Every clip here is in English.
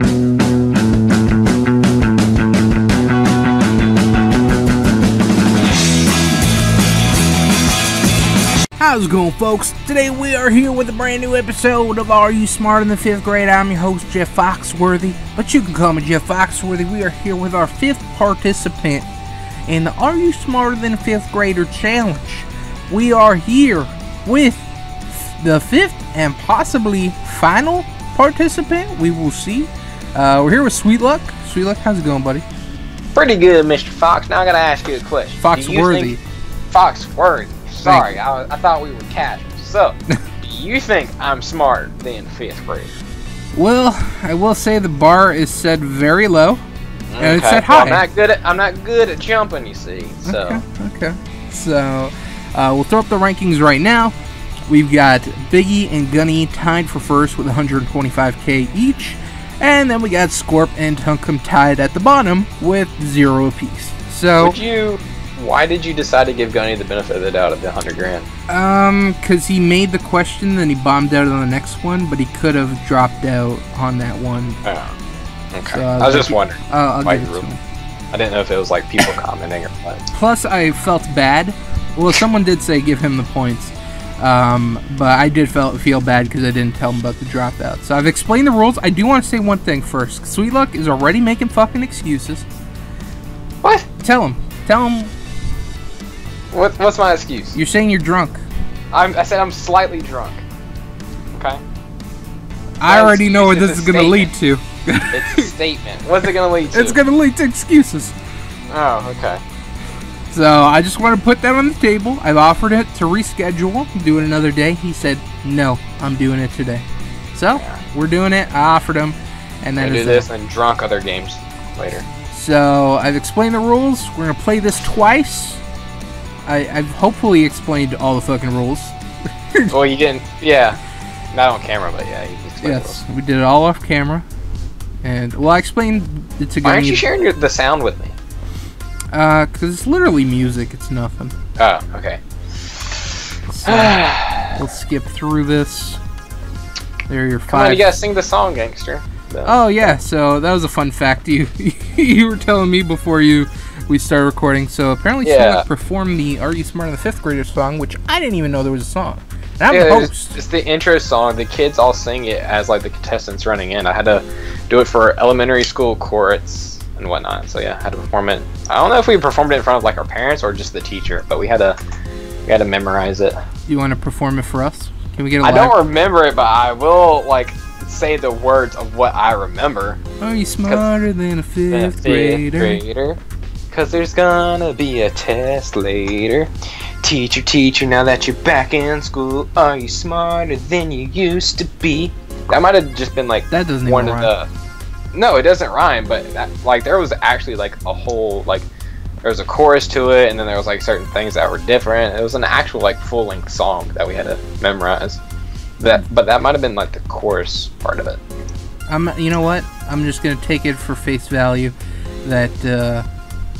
How's it going, folks? Today we are here with a brand new episode of Are You Smarter Than 5th Grade? I'm your host, Jeff Foxworthy, but you can call me Jeff Foxworthy. We are here with our 5th participant in the Are You Smarter Than a 5th Grader Challenge. We are here with the 5th and possibly final participant. We will see. We're here with Sweet Luck. Sweet Luck, how's it going, buddy? Pretty good, Mr. Fox. Now I gotta ask you a question. Foxworthy. Foxworthy. Sorry, I thought we were casual. So, do you think I'm smarter than 5th grade? Well, I will say the bar is set very low, and it's set high. Well, I'm not good at jumping, you see. So. Okay. So, we'll throw up the rankings right now. We've got Biggie and Gunny tied for first with 125k each, and then we got Scorp and Tunkum tied at the bottom with 0 apiece. So. Why did you decide to give Gunny the benefit of the doubt of the 100 grand? Because he made the question, then he bombed out on the next one, but he could have dropped out on that one. Oh, okay. So I was just wondering. I'll give it to him. I didn't know if it was like people commenting or what. Plus, I felt bad. Well, someone did say give him the points, but I did feel bad because I didn't tell him about the dropout. So I've explained the rules. I do want to say one thing first. Sweet Luck is already making fucking excuses. What? Tell him. What's my excuse? You're saying you're drunk. I said I'm slightly drunk. Okay. I already know what this is going to lead to. It's a statement. What's it going to lead to? It's going to lead to excuses. Oh, okay. So I just want to put that on the table. I've offered it to reschedule, do it another day. He said, no, I'm doing it today. So we're doing it. I offered him. And then do this and drunk other games later. So I've explained the rules. We're going to play this twice. I've hopefully explained all the fucking rules. Well, you didn't. Yeah. Not on camera, but yeah. You explained yes, we did it all off camera. And, well, I explained it to Gunny. Why aren't you sharing the sound with me? Because it's literally music. It's nothing. Oh, okay. So, let's skip through this. There are your 5. Come on, you gotta sing the song, gangster. Oh, yeah, so that was a fun fact you were telling me before we started recording. So apparently someone performed the Are You Smarter Than a 5th Grader song, which I didn't even know there was a song. And I'm the host. It's the intro song. The kids all sing it as like the contestants running in. I had to do it for elementary school chorus and whatnot. So yeah, I had to perform it. I don't know if we performed it in front of like our parents or just the teacher, but we had to memorize it. You want to perform it for us? Can we get a I don't remember it, but I will like say the words of what I remember. Are you smarter than a 5th grader? Cause there's gonna be a test later. Teacher, now that you're back in school, are you smarter than you used to be? That might have just been like that doesn't one even of rhyme. No, it doesn't rhyme, but that, like there was actually like a whole like there was a chorus to it, and then there was like certain things that were different. It was an actual like full-length song that we had to memorize. But that might have been like the chorus part of it. You know what? I'm just gonna take it for face value that.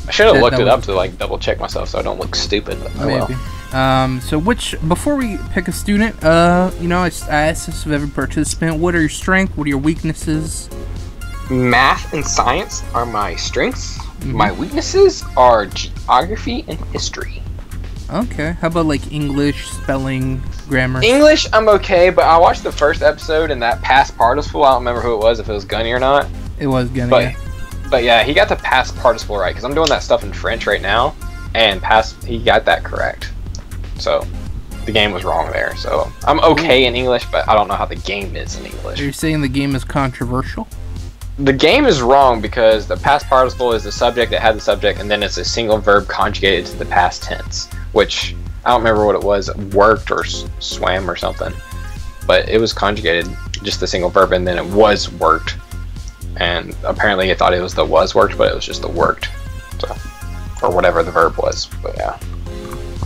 I should have looked it up to like double check myself so I don't look stupid. But maybe. So before we pick a student, you know, I asked this of every participant: what are your strengths? What are your weaknesses? Math and science are my strengths. Mm-hmm. My weaknesses are geography and history. Okay. How about like English, spelling, grammar? English, I'm okay, but I watched the first episode and that past participle, I don't remember who it was, if it was Gunny or not. It was Gunny. But yeah, he got the past participle right, because I'm doing that stuff in French right now, and he got that correct. So, the game was wrong there. So, I'm okay in English, but I don't know how the game is in English. Are you saying the game is controversial? The game is wrong because the past participle is the subject that had the subject, and then it's a single verb conjugated to the past tense, which I don't remember what it was, worked or swam or something, but it was conjugated, just the single verb, and then it was worked, and apparently I thought it was the was worked, but it was just the worked, so, or whatever the verb was, but yeah.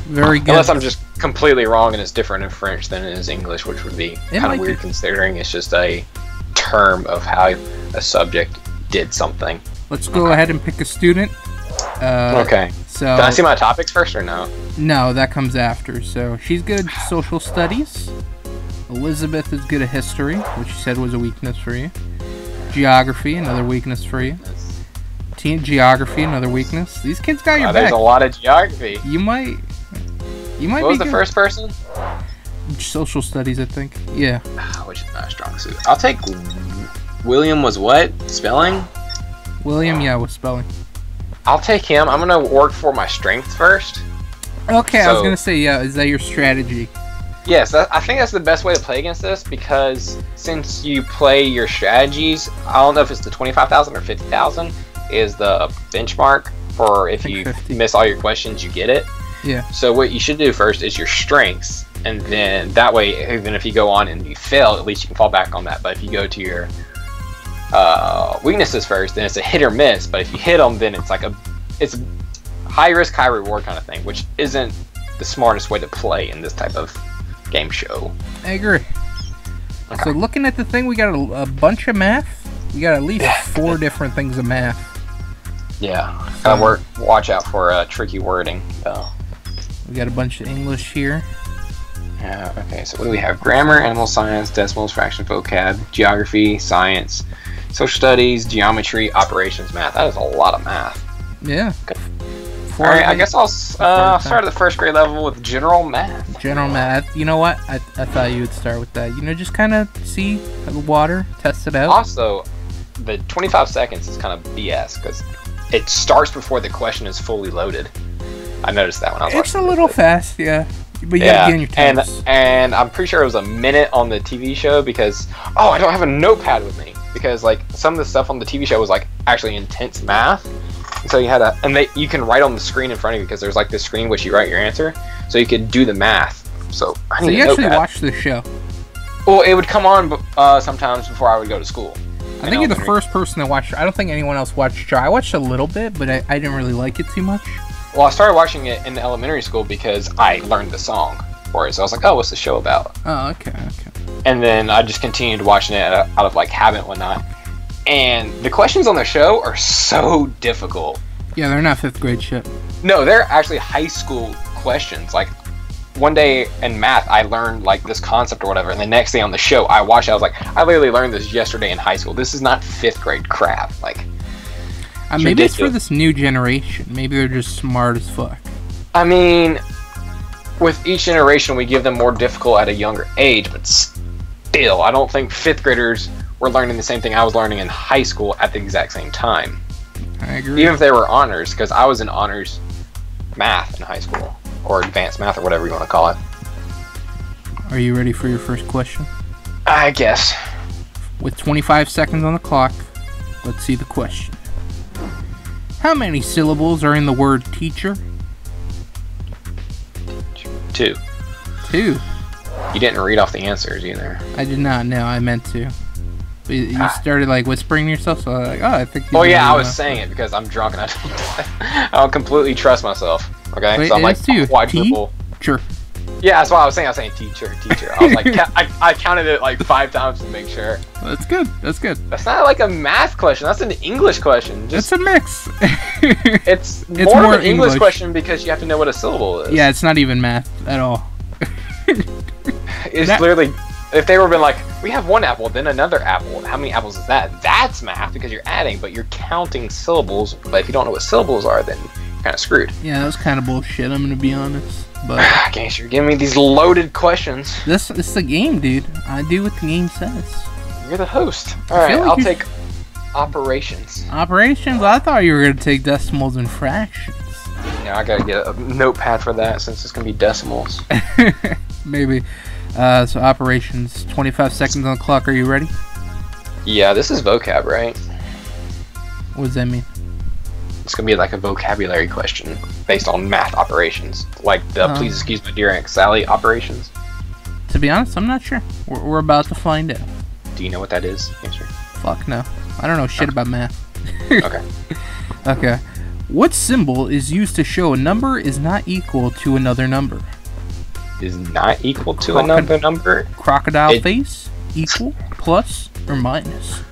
Very good. Unless I'm just completely wrong and it's different in French than it is English, which would be kind of weird considering it's just a term of how a subject did something. Let's go ahead and pick a student. Okay. So, can I see my topics first or no? No, that comes after. So she's good at social studies. Elizabeth is good at history, which you said was a weakness for you. Geography, another weakness for you. Teen Geography, another weakness. These kids got your back. There's a lot of geography. You might What was the first person? Social studies, I think. Yeah. Which is not a strong suit. I'll take William was what? Spelling? William, yeah, with spelling. I'll take him. I'm gonna work for my strength first. Okay, I was gonna say, yeah, is that your strategy? Yes, I think that's the best way to play against this, because since you play your strategies, I don't know if it's the 25,000 or 50,000 is the benchmark for if you 50. miss all your questions, you get it. Yeah. So what you should do first is your strengths, and then that way, even if you go on and you fail, at least you can fall back on that. But if you go to your weaknesses first, then it's a hit or miss. But if you hit them, then it's like it's high risk, high reward kind of thing, which isn't the smartest way to play in this type of game show. I agree. Okay. So looking at the thing, we got a bunch of math. We got at least 4 different things of math. Yeah. Gotta watch out for tricky wording, though. We got a bunch of English here. Yeah, okay, so what do we have? Grammar, animal science, decimals, fraction, vocab, geography, science, social studies, geometry, operations, math. That is a lot of math. Yeah. Alright, I guess I'll start at the first grade level with general math. General math. You know what? I thought you would start with that. You know, just kind of see the water, test it out. Also, the 25 seconds is kind of BS, because it starts before the question is fully loaded. I noticed that when I was watching. It's a little fast, yeah. But you gotta get in your times. And I'm pretty sure it was a minute on the TV show, because I don't have a notepad with me, because like some of the stuff on the TV show was like actually intense math, and so you had you can write on the screen in front of you, because there's like this screen which you write your answer, so you could do the math. So I need a notepad. Actually watched the show? Well, it would come on sometimes before I would go to school. I think you're the first person that watched it. I don't think anyone else watched the show. I watched a little bit, but I didn't really like it too much. Well, I started watching it in elementary school because I learned the song for it. So I was like, oh, what's the show about? Oh, okay. And then I just continued watching it out of like habit and whatnot. And the questions on the show are so difficult. Yeah, they're not 5th grade shit. No, they're actually high school questions. Like, one day in math, I learned like this concept or whatever, and the next day on the show, I watched it, I was like, I literally learned this yesterday in high school. This is not 5th grade crap. Like, maybe it's for this new generation. Maybe they're just smart as fuck. I mean, with each generation, we give them more difficult at a younger age, but still, I don't think 5th graders were learning the same thing I was learning in high school at the exact same time. I agree. Even if they were honors, because I was in honors math in high school, or advanced math, or whatever you want to call it. Are you ready for your first question? I guess. With 25 seconds on the clock, let's see the question. How many syllables are in the word teacher? 2. 2. You didn't read off the answers either. I did not know. I meant to. But you started like whispering to yourself, so I was like, oh, I think. Oh yeah, I was saying it because I'm drunk and I don't completely trust myself. Okay, wait, so I'm like quadruple. Teacher. Yeah, that's what I was saying. I was saying teacher. I was like, I counted it like 5 times to make sure. That's good. That's not like a math question. That's an English question. It's a mix. it's more of an English question because you have to know what a syllable is. Yeah, it's not even math at all. It's literally, if they were been like, we have 1 apple, then another apple. How many apples is that? That's math because you're adding, but you're counting syllables. But if you don't know what syllables are, then you're kind of screwed. Yeah, that was kind of bullshit. I'm gonna be honest. But Gangsta, you're giving me these loaded questions. This is the game, dude. I do what the game says. You're the host. Alright, I'll take operations. Operations? I thought you were going to take decimals and fractions. Yeah, I gotta get a notepad for that since it's going to be decimals. Maybe. So operations, 25 seconds on the clock. Are you ready? Yeah, this is vocab, right? What does that mean? It's going to be like a vocabulary question based on math operations. Like the please excuse my dear Aunt Sally operations. To be honest, I'm not sure. We're about to find out. Do you know what that is? Answer. Fuck no. I don't know shit about math. Okay. Okay. What symbol is used to show a number is not equal to another number? Is not equal to another number? Crocodile face, equal, plus, or minus?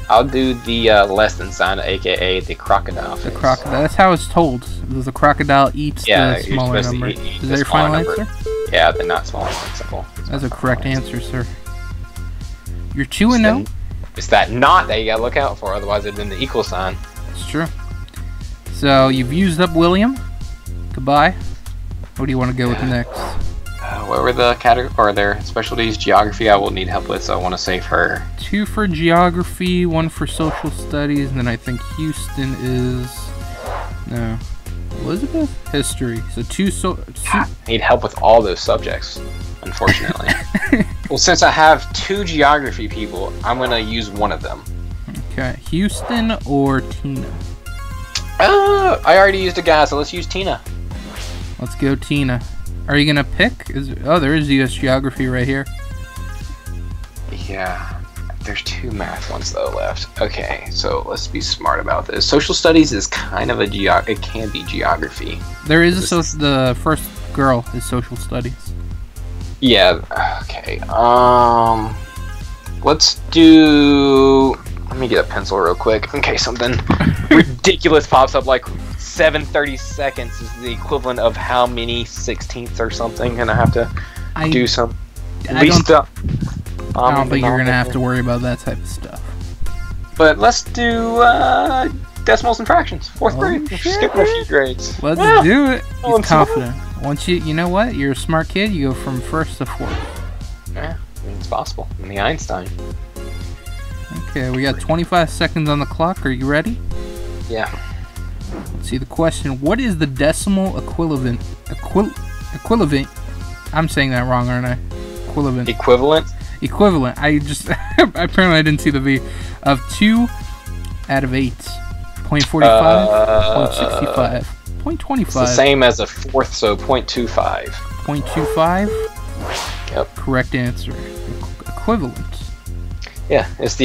I'll do the less than sign, aka the crocodile face. The crocodile. That's how it's told. The crocodile eats the smaller number. Is that your final answer? Yeah, the not smaller one symbol. That's a correct answer, sir. You're 2-0. It's that not that you gotta look out for, otherwise it'd been the equal sign. It's true. So you've used up William. Goodbye. What do you want to go with next? What were the category or their specialties? Geography I will need help with, so I want to save her. 2 for geography, 1 for social studies, and then I think Houston is Elizabeth? History. So 2 I need help with all those subjects, unfortunately. Well, since I have 2 geography people, I'm gonna use one of them. Okay, Houston or Tina? I already used a guy, so let's use Tina. Let's go Tina. Are you gonna pick? There is U.S. geography right here. Yeah, there's 2 math ones though left. Okay, so let's be smart about this. Social studies is kind of it can be geography. There is the first girl is social studies. Yeah. Okay. Let's do. Let me get a pencil real quick in case something ridiculous pops up. Like 7:30 seconds is the equivalent of how many 16ths or something, and I have to do some. I don't think you're gonna have to worry about that type of stuff. But let's do decimals and fractions. 4th grade. Skipping a few grades. Let's do it. He's confident. Once you know what? You're a smart kid. You go from 1st to 4th. Yeah, I mean, it's possible. I'm the Einstein. Okay, we got 25 seconds on the clock. Are you ready? Yeah. Let's see the question. What is the decimal equivalent? Equivalent. I'm saying that wrong, aren't I? Equivalent. Equivalent. I just apparently I didn't see the V of 2 out of 8. 0.45. 0.65. 0.25. It's the same as a 4th, so 0.25. 0.25. Yep. Correct answer. Equivalent. Yeah, it's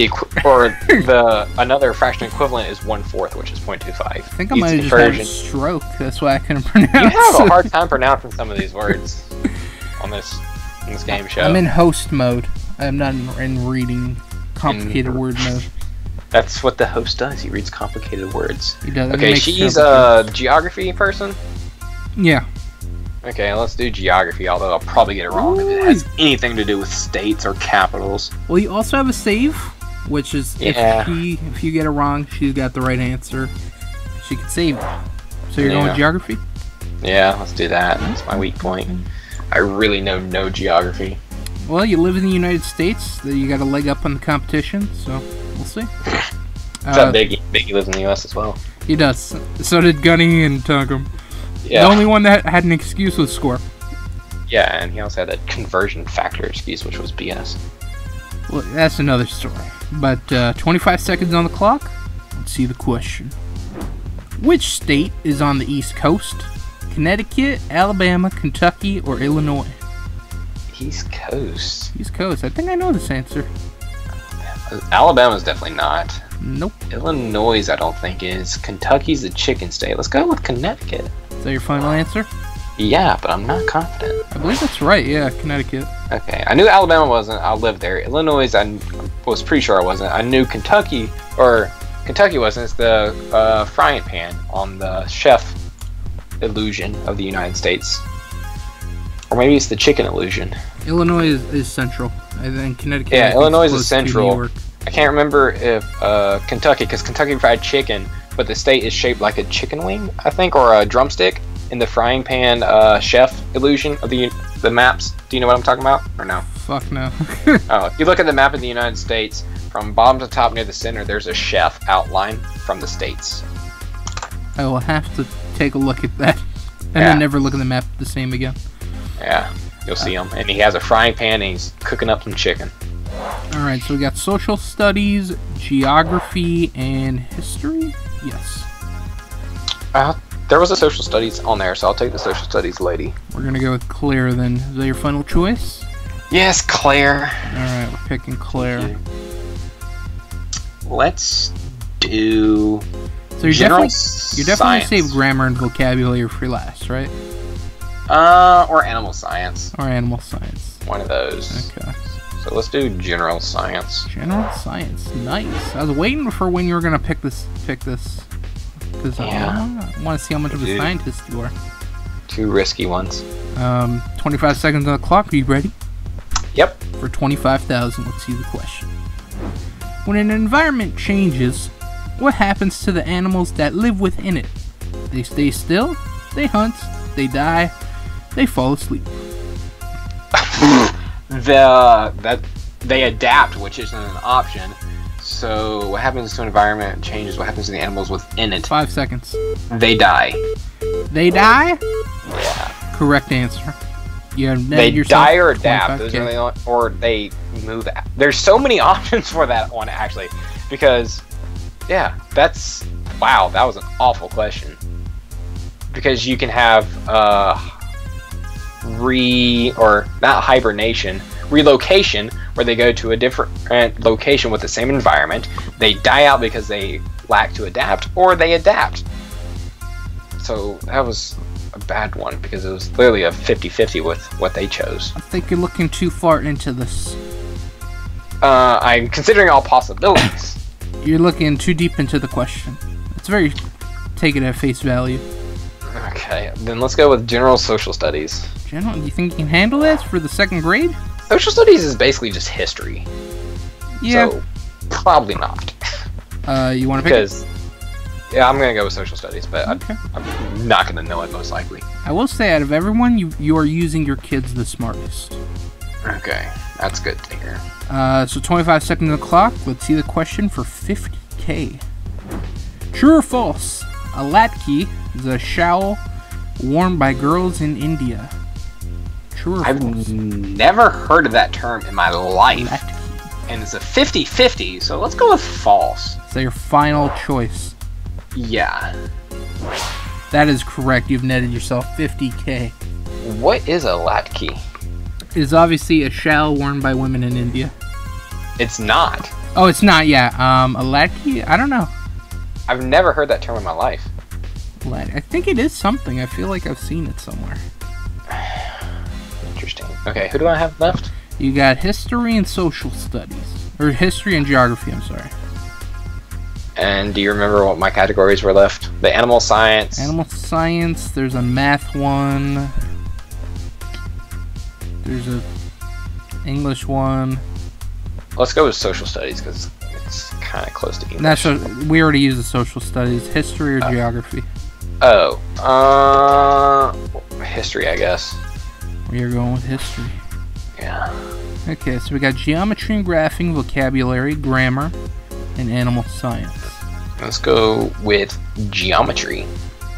another fraction equivalent is 1/4, which is 0.25. I think I might have just had a stroke. That's why I couldn't pronounce it. You have a hard time pronouncing some of these words on this game show. I'm in host mode. I'm not in reading complicated word mode. That's what the host does. He reads complicated words. He does. Okay, she's a geography person? Yeah. Okay, let's do geography, although I'll probably get it wrong if it has anything to do with states or capitals. Well, you also have a save, which is if you get it wrong, she's got the right answer. She can save it. So you're going with geography? Yeah, let's do that. That's my weak point. I really know no geography. Well, you live in the United States. You got a leg up on the competition, so we'll see. What's up, Biggie? Biggie lives in the U.S. as well. He does. So did Gunny and Tunkum. Yeah. The only one that had an excuse was score. Yeah, and he also had that conversion factor excuse, which was BS. Well, that's another story. But 25 seconds on the clock. Let's see the question. Which state is on the East Coast? Connecticut, Alabama, Kentucky, or Illinois? East Coast. East Coast. I think I know this answer. Alabama's definitely not. Nope. Illinois, I don't think is. Kentucky's the chicken state. Let's go with Connecticut. Is that your final answer? Yeah, but I'm not confident. I believe that's right. Yeah, Connecticut. Okay, I knew Alabama wasn't. I lived there. Illinois, I was pretty sure I wasn't. I knew Kentucky wasn't. It's the frying pan on the chef illusion of the United States. Or maybe it's the chicken illusion. Illinois is central. And then Connecticut. Yeah, Illinois is central. I can't remember if Kentucky, because Kentucky Fried Chicken, but the state is shaped like a chicken wing, I think, or a drumstick in the frying pan chef illusion of the maps. Do you know what I'm talking about, or no? Fuck no. Oh, if you look at the map of the United States, from bottom to top near the center, there's a chef outline from the states. I will have to take a look at that, and then never look at the map the same again. Yeah, you'll see him, and he has a frying pan, and he's cooking up some chicken. Alright, so we got social studies, geography, and history? Yes. There was a social studies on there, so I'll take the social studies lady. We're gonna go with Claire then. Is that your final choice? Yes, Claire. Alright, we're picking Claire. Let's do... So you're definitely save grammar and vocabulary for last, right? Or animal science. Or animal science. One of those. Okay. So let's do general science. General science, nice. I was waiting for when you were gonna pick this, because I want to see how much of a scientist you are. 2 risky ones. 25 seconds on the clock. Are you ready? Yep. For 25,000, let's see the question. When an environment changes, what happens to the animals that live within it? They stay still, they hunt, they die, they fall asleep. They adapt, which isn't an option. So what happens to an environment changes? What happens to the animals within it? 5 seconds. They die. They die? Yeah. Correct answer. They die or adapt. 25K. Those are the only, or they move. There's so many options for that one, actually, because yeah, that's wow. That was an awful question, because you can have not hibernation, relocation, where they go to a different location with the same environment. They die out because they lack to adapt, or they adapt. So that was a bad one, because it was clearly a 50-50 with what they chose. I think you're looking too far into this. I'm considering all possibilities. You're looking too deep into the question. It's very... take it at face value. Okay, then let's go with general social studies. General, you think you can handle this for the 2nd grade? Social studies is basically just history. Yeah. So, probably not. You want to pick it? Yeah, I'm gonna go with social studies, but Okay. I'm not gonna know it most likely. I will say, out of everyone, you are using your kids the smartest. Okay, that's good to hear. So 25 seconds on the clock. Let's see the question for 50K. True or false? A latke is a shawl worn by girls in India. True or false? I've never heard of that term in my life. Latke. And it's a 50-50, so let's go with false. Is that your final choice? Yeah. That is correct. You've netted yourself 50K. What is a latke? It is obviously a shawl worn by women in India. It's not. Oh, it's not, yeah. A latke? I don't know. I've never heard that term in my life. I think it is something. I feel like I've seen it somewhere. Interesting. Okay, who do I have left? You got history and social studies. Or history and geography, I'm sorry. And do you remember what my categories were left? The animal science. Animal science, there's a math one. There's a English one. Let's go with social studies, because it's kind of close to English. We already used the social studies. History or geography? Oh, history, I guess. We are going with history. Yeah. Okay, so we got geometry and graphing, vocabulary, grammar, and animal science. Let's go with geometry.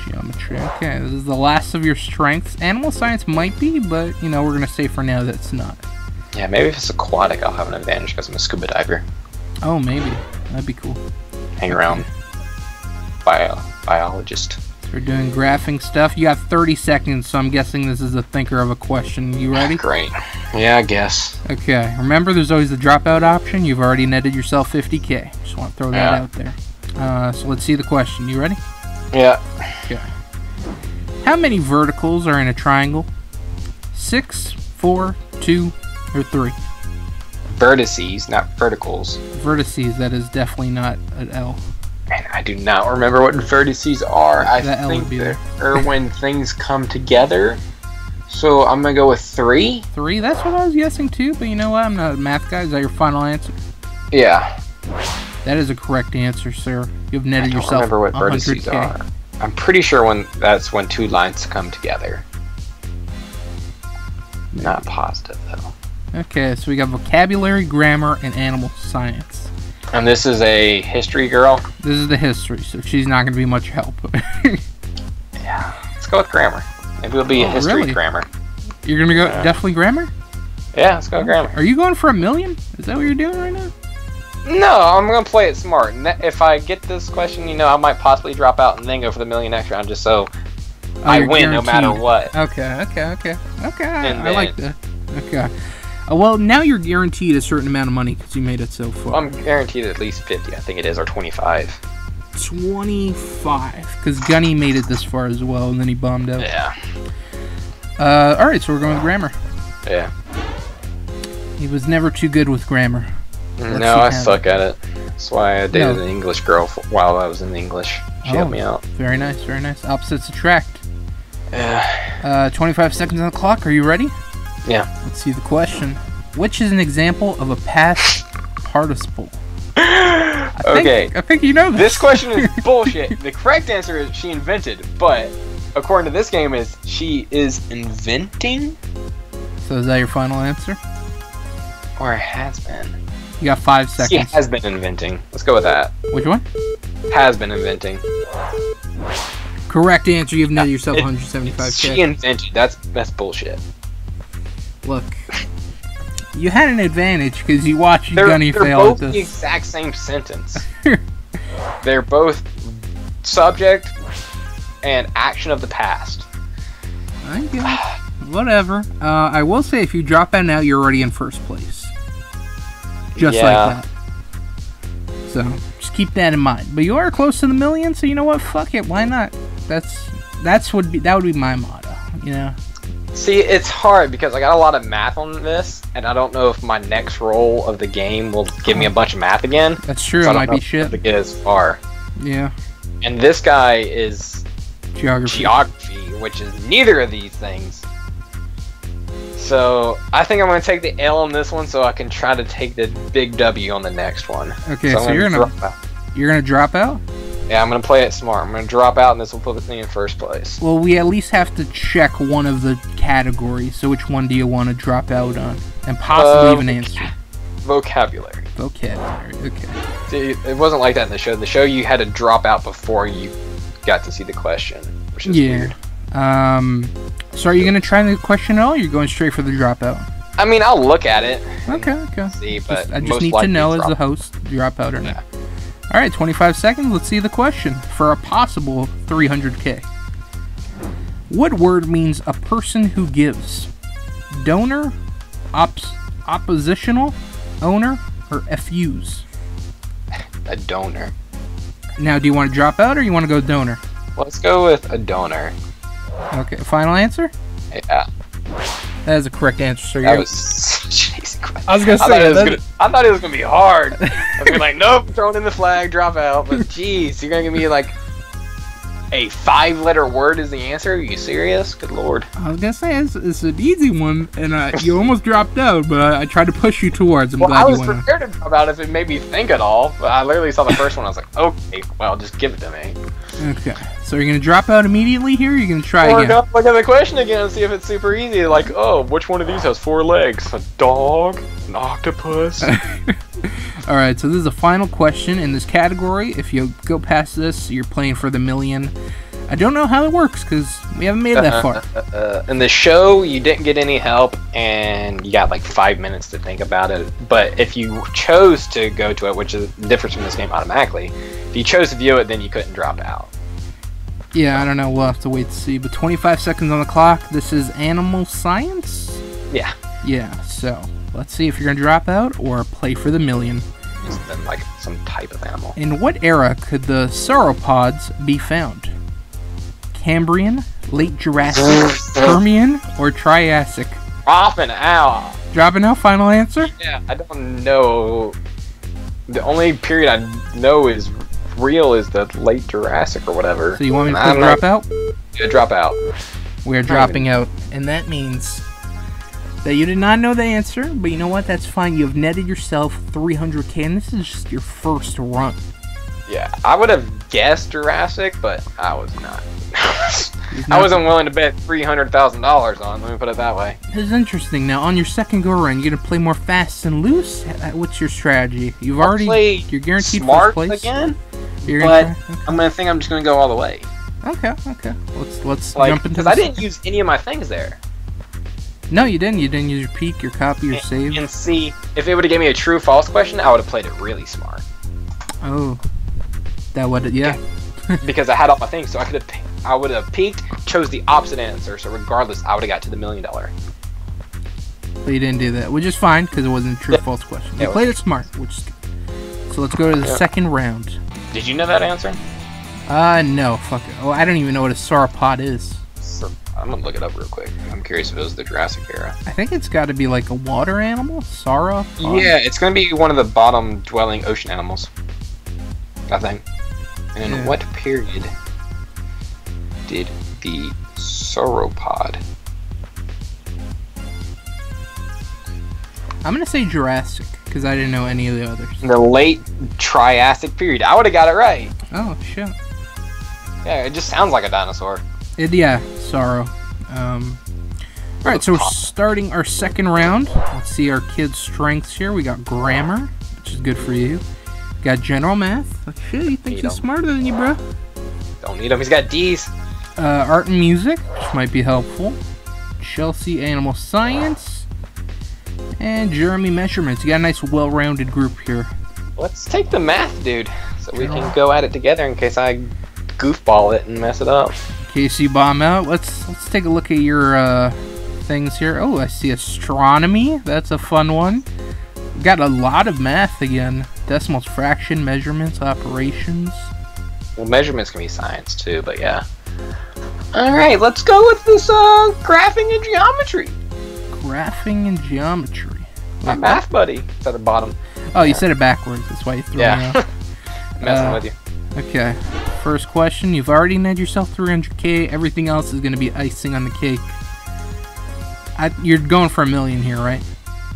Geometry. Okay, this is the last of your strengths. Animal science might be, but, you know, we're going to say for now that it's not. Yeah, maybe if it's aquatic, I'll have an advantage because I'm a scuba diver. Oh, maybe. That'd be cool. Hang around. Biologist. We're doing graphing stuff. You got 30 seconds, so I'm guessing this is a thinker of a question. You ready? Great. Yeah, I guess. Okay. Remember, there's always the dropout option. You've already netted yourself 50K. Just want to throw that out there. So let's see the question. You ready? Yeah. Okay. How many verticals are in a triangle? 6, 4, 2, or 3? Vertices, not verticals. Vertices, that is definitely not an L. And I do not remember what vertices are. I That L think would be there. they're when things come together. So I'm going to go with 3. 3? That's what I was guessing too, but you know what? I'm not a math guy. Is that your final answer? Yeah. That is a correct answer, sir. You've netted I don't yourself remember what vertices 100K. are. I'm pretty sure that's when 2 lines come together. Not positive though. Okay, so we got vocabulary, grammar, and animal science. And this is a history girl? This is the history, so she's not going to be much help. Yeah. Let's go with grammar. Maybe it'll be a history really? grammar. You're going to go definitely grammar? Yeah, let's go with grammar. Are you going for $1 million? Is that what you're doing right now? No, I'm going to play it smart. And if I get this question, you know, I might possibly drop out and then go for the $1 million next round just so I you're win no matter guaranteed. what. Okay, And I like that. Okay. Well, now you're guaranteed a certain amount of money because you made it so far. I'm guaranteed at least 50, I think it is, or 25. 25, because Gunny made it this far as well, and then he bombed out. Yeah. Alright, so we're going with grammar. Yeah. He was never too good with grammar. No, I suck at it. That's why I dated an English girl while I was in English. She helped me out. Very nice, very nice. Opposites attract. Yeah. 25 seconds on the clock. Are you ready? Yeah. Let's see the question. Which is an example of a past participle? Okay. I think you know this. This question is bullshit. The correct answer is she invented, but according to this game is she is inventing? So is that your final answer? Or has been? You got 5 seconds. She has been inventing. Let's go with that. Which one? Has been inventing. Correct answer. You've netted yourself 175k. She invented. That's bullshit. Look, you had an advantage because you watched Gunny fail They're at both this. the exact same sentence. They're both subject and action of the past. I guess. Whatever. I will say if you drop out now, you're already in first place. Just like that. So just keep that in mind. But you are close to the million, so you know what? Fuck it. Why not? That would be my motto. You know. See, it's hard because I got a lot of math on this, and I don't know if my next roll of the game will give me a bunch of math again. That's true. So It might be shit. To get as far. Yeah. And this guy is Geography, which is neither of these things. So I think I'm going to take the L on this one, so I can try to take the big W on the next one. Okay, so you're gonna drop out. Yeah, I'm going to play it smart. I'm going to drop out, and this will put me in first place. Well, we at least have to check one of the categories. So which one do you want to drop out on, and possibly even answer? Vocabulary. Vocabulary. Okay. See, it wasn't like that in the show. The show you had to drop out before you got to see the question, which is weird. So are you gonna try the question at all? Or you're going straight for the dropout? I mean, I'll look at it. Okay. See, but I just need to know as the host, drop out or not. Yeah. All right, 25 seconds. Let's see the question for a possible 300k. What word means a person who gives? Donor, oppositional, owner, or FUs? A donor. Now, do you want to drop out or you want to go donor? Let's go with a donor. Okay, final answer? Yeah. That is a correct answer, sir. That was... Jeez Christ. I was going to say I thought it was going to be hard. I was gonna be like, nope, throwing in the flag, drop out. But jeez, you're going to give me like a 5-letter word is the answer? Are you serious? Good lord. I was going to say, it's an easy one, and you almost dropped out, but I tried to push you towards. I'm glad I you was went prepared to drop out if it made me think at all. But I literally saw the first one. I was like, okay, well, just give it to me. Okay, so you're going to drop out immediately here, or you're going to try again? Look at the question again and see if it's super easy. Like, oh, which one of these has 4 legs? A dog? An octopus? Alright, so this is the final question in this category. If you go past this, you're playing for the million. I don't know how it works, because we haven't made it that far. In the show, you didn't get any help, and you got like 5 minutes to think about it. But if you chose to go to it, which is the difference from this game automatically, if you chose to view it, then you couldn't drop out. Yeah, I don't know. We'll have to wait to see. But 25 seconds on the clock. This is animal science? Yeah. Yeah, so let's see if you're going to drop out or play for the million. It's been like some type of animal. In what era could the sauropods be found? Cambrian, late Jurassic, Permian, or Triassic? Dropping out. Dropping out, final answer? Yeah, I don't know. The only period I know is real is the late Jurassic or whatever. So you want me to drop out? Yeah, drop out. We're dropping out. And that means that you did not know the answer, but you know what? That's fine. You have netted yourself 300k, and this is just your first run. Yeah, I would have guessed Jurassic, but I was not. I wasn't willing to bet $300,000 on. Let me put it that way. This is interesting. Now, on your second go around, you're gonna play more fast and loose. What's your strategy? You're guaranteed smart first place again. Okay. I'm just gonna go all the way. Okay. Let's jump into because I didn't use any of my things there. No, you didn't. You didn't use your peek, your copy, your save. And see, if it would have given me a true/false question, I would have played it really smart. Oh, that would yeah. Because I had all my things, so I would have peeked, chose the opposite answer. So regardless, I would have got to the $1 million. But you didn't do that, which is fine because it wasn't a true/false question. You played it smart, which is good. So let's go to the second round. Did you know that answer? No, fuck it. Oh, I don't even know what a sauropod is. I'm gonna look it up real quick. I'm curious if it was the Jurassic era. I think it's got to be like a water animal, sauropod. Yeah, it's gonna be one of the bottom-dwelling ocean animals, I think. And in what period did the sauropod? I'm gonna say Jurassic Because I didn't know any of the others. In the late Triassic period. I would have got it right. Oh, shit. Yeah, it just sounds like a dinosaur. Yeah, sorrow. Alright, so we're starting our second round. Let's see our kids' strengths here. We got grammar, which is good for you. Got general math. Like, shit, you think he's smarter than you, bro? Don't need him. He's got D's. Art and music, which might be helpful. Chelsea, animal science. And Jeremy, measurements. You got a nice, well-rounded group here. Let's take the math, dude, so we can go at it together in case I goofball it and mess it up. In case you bomb out, let's take a look at your things here. Oh, I see astronomy. That's a fun one. Got a lot of math again. Decimals, fraction, measurements, operations. Well, measurements can be science too, but yeah. Alright, let's go with this graphing and geometry. Graphing and geometry. My math buddy. It's at the bottom. Oh, you said it backwards. That's why you threw me off. Messing with you. Okay. First question. You've already netted yourself 300K. Everything else is going to be icing on the cake. You're going for $1 million here, right?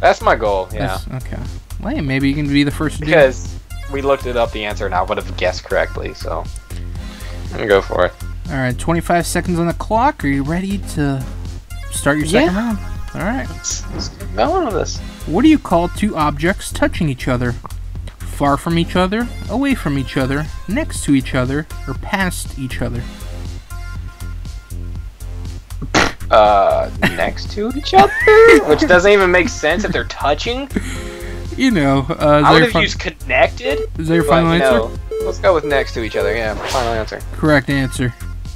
That's my goal, yeah. Okay. Well, hey, maybe you can be the first to do it. Because we looked it up, the answer, and I would have guessed correctly, so I'm going to go for it. Alright, 25 seconds on the clock. Are you ready to start your second round? Alright. Let's get going with this. What do you call two objects touching each other? Far from each other, away from each other, next to each other, or past each other? Next to each other? Which doesn't even make sense if they're touching. You know, I would have used connected. Is that your final answer? Let's go with next to each other, yeah, final answer. Correct answer.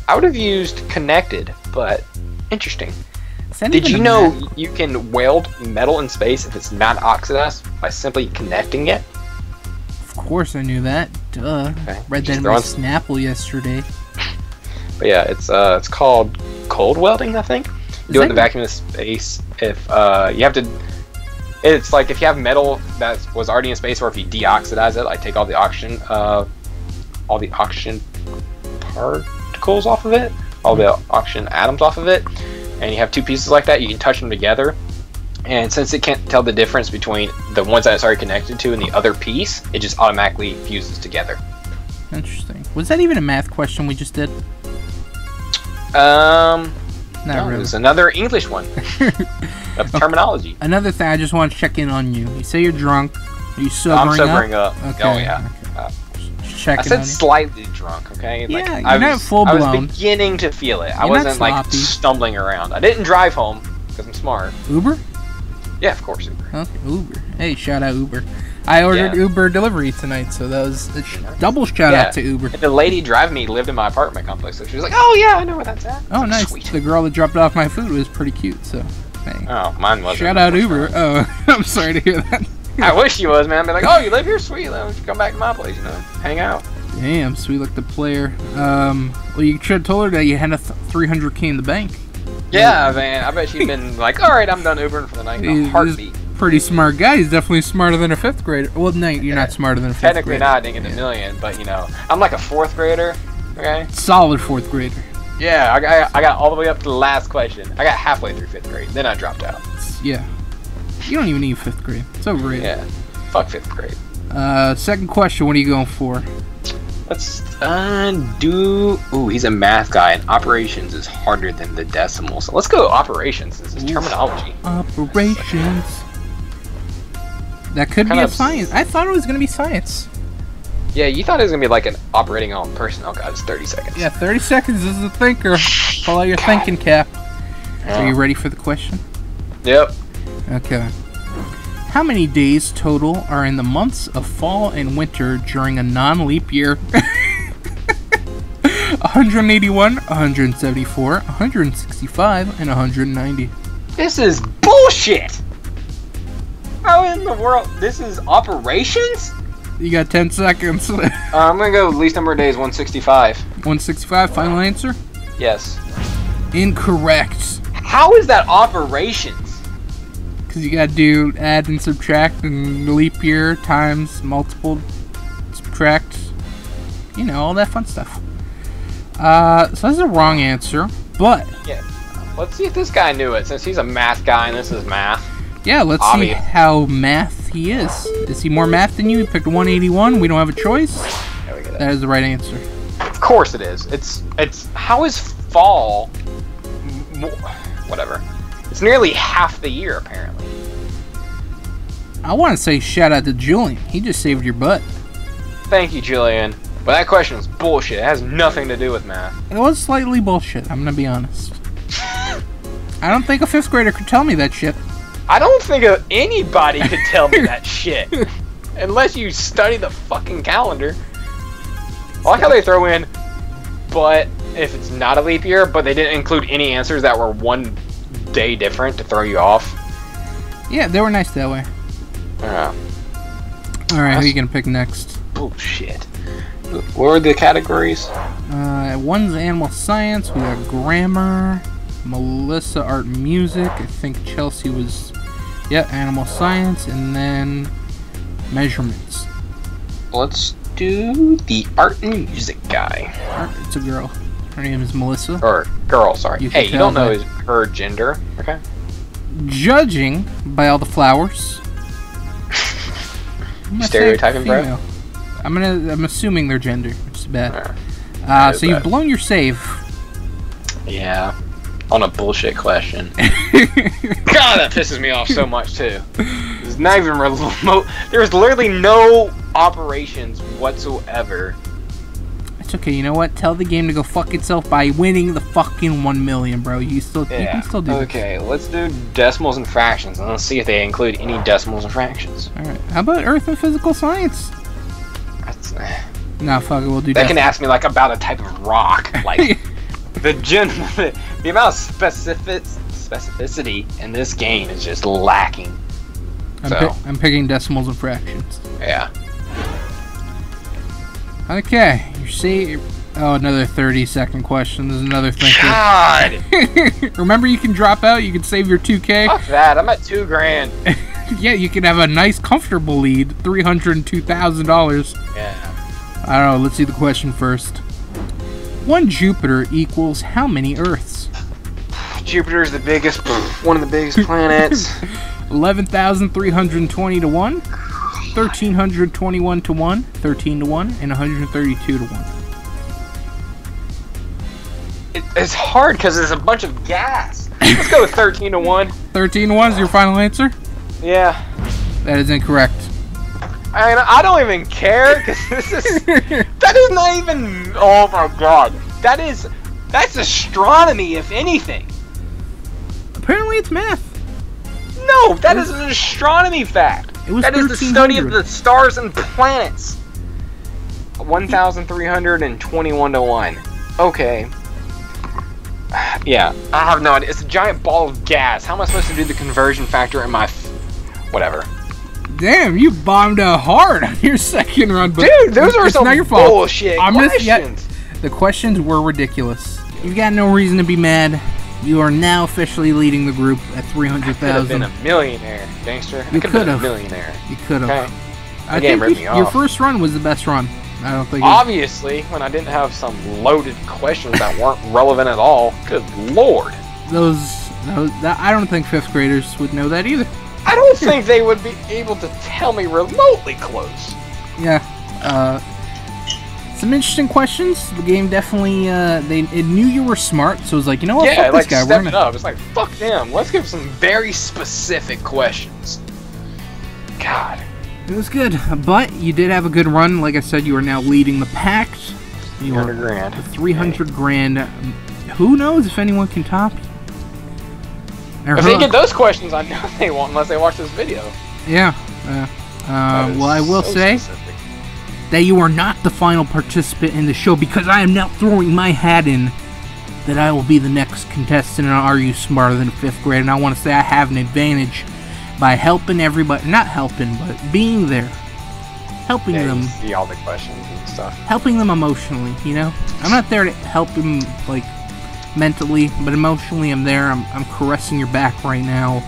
I would have used connected, but interesting. Did you know you can weld metal in space if it's not oxidized by simply connecting it? Of course I knew that. Duh. Okay. Read that in my Snapple yesterday. But yeah, it's called cold welding, I think. Do it in the vacuum of space. If you have to, it's like if you have metal that was already in space, or if you deoxidize it, like take all the oxygen particles off of it, all the oxygen atoms off of it, and you have two pieces like that, you can touch them together. And since it can't tell the difference between the ones that it's already connected to and the other piece, it just automatically fuses together. Interesting. Was that even a math question we just did? Not really. It was another English one of terminology. Another thing, I just want to check in on you. You say you're drunk. Are you sobering up? I'm sobering up. Okay. Oh yeah. Okay. I said slightly drunk. Okay. Yeah, like, you're not full blown. I was beginning to feel it. I wasn't like stumbling around. I didn't drive home because I'm smart. Uber? Yeah, of course Uber. Okay, Uber. Hey, shout out Uber. I ordered Uber delivery tonight, so that was a double shout out to Uber. And the lady driving me lived in my apartment complex, so she was like, "Oh yeah, I know where that's at." Oh, nice. Sweet. The girl that dropped off my food was pretty cute, so hey. Oh, mine wasn't. Shout out Uber. Oh, I'm sorry to hear that. I wish she was, man. I'd be like, "Oh, you live here? Sweet. Then come back to my place, you know, hang out." Damn, sweet like the player. Well, you should have told her that you had a 300K in the bank. Yeah, man. I bet she'd been like, "All right, I'm done Ubering for the night." In a heartbeat. Pretty smart guy. He's definitely smarter than a 5th grader. Well, no, you're not smarter than a 5th grader. Technically not. I didn't get $1 million, but you know, I'm like a 4th grader. Okay. Solid 4th grader. Yeah, I got all the way up to the last question. I got halfway through 5th grade, then I dropped out. Yeah. You don't even need 5th grade. It's overrated. Yeah. Fuck 5th grade. Second question. What are you going for? Let's do. Ooh, he's a math guy, and operations is harder than the decimal. So let's go operations. This is terminology. Operations. That could be a science. I thought it was going to be science. Yeah, you thought it was going to be like an operating on personnel. God, it's 30 seconds. Yeah, 30 seconds is the thinker. Pull out your thinking cap. Are you ready for the question? Yep. Okay. How many days total are in the months of fall and winter during a non-leap year? 181, 174, 165, and 190. This is bullshit! How in the world? This is operations? You got 10 seconds. I'm gonna go least number of days, 165. 165, final answer? Yes. Incorrect. How is that operations? Because you gotta do add and subtract and leap year times multiple subtract. You know, all that fun stuff. So that's a wrong answer, but... Yeah. Let's see if this guy knew it, since he's a math guy and this is math. Yeah, let's see how math he is. Is he more math than you? He picked 181. We don't have a choice. There we go. That is the right answer. Of course it is. It's how is fall? Whatever. It's nearly half the year apparently. I want to say shout out to Julian. He just saved your butt. Thank you, Julian. But that question was bullshit. It has nothing to do with math. It was slightly bullshit. I'm gonna be honest. I don't think a 5th grader could tell me that shit. I don't think anybody could tell me that shit. Unless you study the fucking calendar. I like how they throw in, but if it's not a leap year, but they didn't include any answers that were one day different to throw you off. Yeah, they were nice that way. Yeah. Alright, who are you gonna pick next? Bullshit. What were the categories? One's animal science, we got grammar, Melissa art and music, I think Chelsea was, yeah, animal science, and then measurements. Let's do the art and music guy. It's a girl. Her name is Melissa. Or girl, sorry. Hey, you don't know her gender, okay? Judging by all the flowers. Stereotyping, bro? I'm assuming their gender, which is bad. So you've blown your save. Yeah. On a bullshit question. God, that pisses me off so much too. It's not even remote. There's literally no operations whatsoever. It's okay. You know what? Tell the game to go fuck itself by winning the fucking 1 million, bro. You can still do it. Okay, let's do decimals and fractions, and let's see if they include any decimals and fractions. All right. How about Earth and physical science? That's. Nah, fuck it. We'll do. That can ask me like about a type of rock, like the amount of specificity in this game is just lacking. I'm picking decimals and fractions. Yeah. Okay, you see. Oh, another 30-second question. There's another thing. God. Remember, you can drop out. You can save your 2K. Fuck that. I'm at $2,000. Yeah, you can have a nice, comfortable lead. $302,000. Yeah. I don't know. Let's see the question first. 1 Jupiter equals how many Earths? Jupiter's the biggest, one of the biggest planets. 11,320 to 1, 1,321 to 1, 13 to 1, and 132 to 1. It's hard because there's a bunch of gas. Let's go with 13 to 1. 13 to 1 is your final answer? Yeah. That is incorrect. I don't even care because that is not even. Oh my god, that's astronomy if anything. Apparently it's math. No, that is an astronomy fact. That is the study of the stars and planets. 1,321 to 1. Okay. Yeah, I have no idea. It's a giant ball of gas. How am I supposed to do the conversion factor in my whatever? Damn, you bombed out hard on your second run, but dude, those are some bullshit questions. The questions were ridiculous. You've got no reason to be mad. You are now officially leading the group at 300,000. I could have been a millionaire, gangster. You could have. A millionaire. You could have. Okay. I think your first run was the best run. I don't think. Obviously, when I didn't have some loaded questions that weren't relevant at all. Good lord. I don't think 5th graders would know that either. I don't think they would be able to tell me remotely close. Yeah. Some interesting questions. The game definitely, it knew you were smart, so it was like, you know what, fuck this guy. Stepped it up. It's like, fuck them. Let's give some very specific questions. God. It was good, but you did have a good run. Like I said, you are now leading the pack. 300 grand. 300 grand. Who knows if anyone can top you? If they get those questions, I know they won't unless they watch this video. Yeah. Well, I will say that you are not the final participant in the show because I am now throwing my hat in that I will be the next contestant in Are You Smarter Than 5th Grade? And I want to say I have an advantage by helping everybody. Not helping, but being there. Helping them. See all the questions and stuff. Helping them emotionally, you know? I'm not there to help them, like, mentally, but emotionally I'm there. I'm caressing your back right now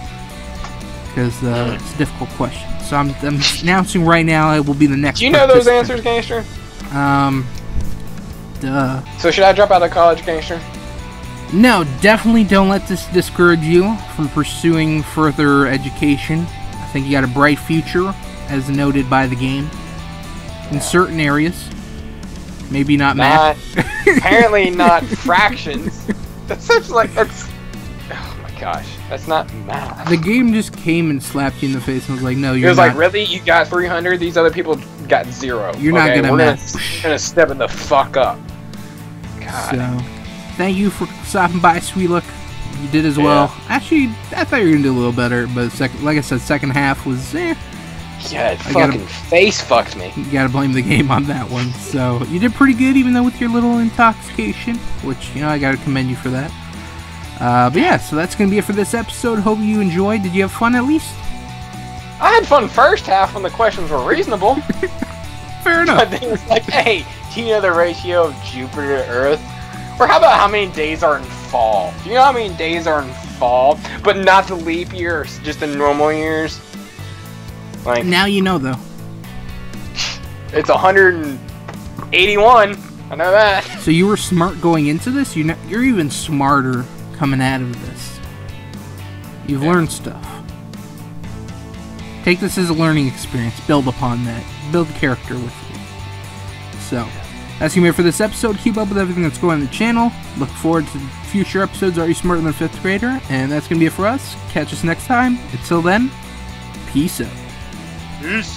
because it's a difficult question. So I'm announcing right now I will be the next. Do you know those answers, gangster? Duh. So should I drop out of college, gangster? No, definitely don't let this discourage you from pursuing further education. think you got a bright future, as noted by the game. In certain areas. Maybe not math. Apparently not fractions. That's such like, that's... Oh my gosh. That's not math. The game just came and slapped you in the face and was like, no, you're not. It was like, really? You got 300? These other people got 0. You're not gonna math. We're gonna step it the fuck up. God. So, thank you for stopping by, Sweet Look. You did as well. Actually, I thought you were gonna do a little better, but like I said, second half was Yeah, it fucking face fucked me. You gotta blame the game on that one. So you did pretty good, even though with your little intoxication, which I gotta commend you for that. But yeah, so that's gonna be it for this episode. Hope you enjoyed. Did you have fun at least? I had fun first half when the questions were reasonable. Fair enough. I think it's like, hey, do you know the ratio of Jupiter to Earth? Or how about how many days are in fall? Do you know how many days are in fall? But not the leap years, just the normal years. Like, now you know, though. It's 181. I know that. So you were smart going into this? You're even smarter coming out of this. You've learned stuff. Take this as a learning experience. Build upon that. Build character with it. So, that's going to be it for this episode. Keep up with everything that's going on the channel. Look forward to future episodes. Are You Smarter Than a 5th Grader? And that's going to be it for us. Catch us next time. Until then, peace out. Peace.